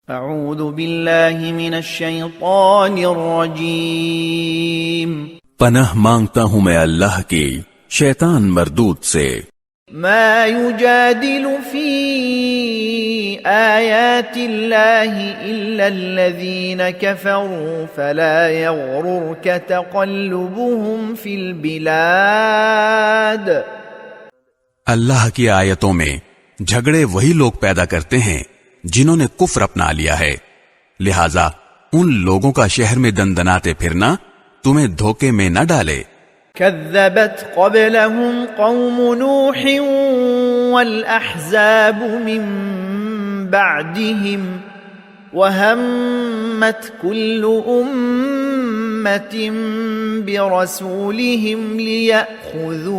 اعوذ باللہ من الشیطان الرجیم پناہ مانگتا ہوں میں اللہ کی شیطان مردود سے۔ ما يجادل في آيات الله إلا الذين كفروا فلا يغررك تقلبهم في البلاد۔ اللہ کی آیتوں میں جھگڑے وہی لوگ پیدا کرتے ہیں جنہوں نے کفر اپنا لیا ہے، لہذا ان لوگوں کا شہر میں دندناتے پھرنا تمہیں دھوکے میں نہ ڈالے۔ كذبت قبلهم قوم نوح والأحزاب من بعدهم وهمت كل أمة برسولهم ليأخذوه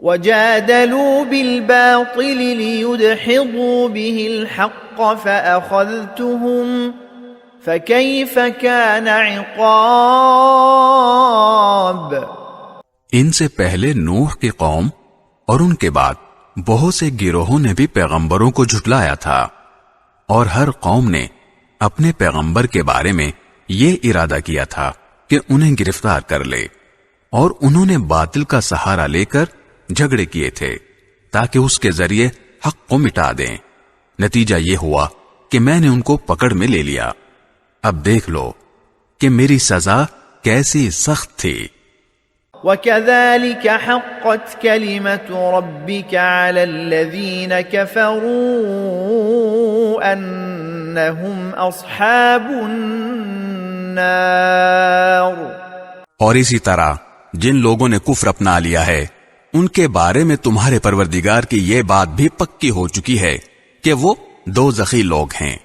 وجادلوا بالباطل ليدحضوا به الحق فأخذتهم فكيف كان عقاب۔ ان سے پہلے نوح کی قوم اور ان کے بعد بہت سے گروہوں نے بھی پیغمبروں کو جھٹلایا تھا، اور ہر قوم نے اپنے پیغمبر کے بارے میں یہ ارادہ کیا تھا کہ انہیں گرفتار کر لے، اور انہوں نے باطل کا سہارا لے کر جھگڑے کیے تھے تاکہ اس کے ذریعے حق کو مٹا دیں۔ نتیجہ یہ ہوا کہ میں نے ان کو پکڑ میں لے لیا۔ اب دیکھ لو کہ میری سزا کیسی سخت تھی۔ وَكَذَلِكَ حَقَّتْ كَلِمَةُ رَبِّكَ عَلَى الَّذِينَ كَفَرُوا أَنَّهُمْ أَصْحَابُ النَّارِ۔ اور اسی طرح جن لوگوں نے کفر اپنا لیا ہے ان کے بارے میں تمہارے پروردگار کی یہ بات بھی پکی ہو چکی ہے کہ وہ دوزخی لوگ ہیں۔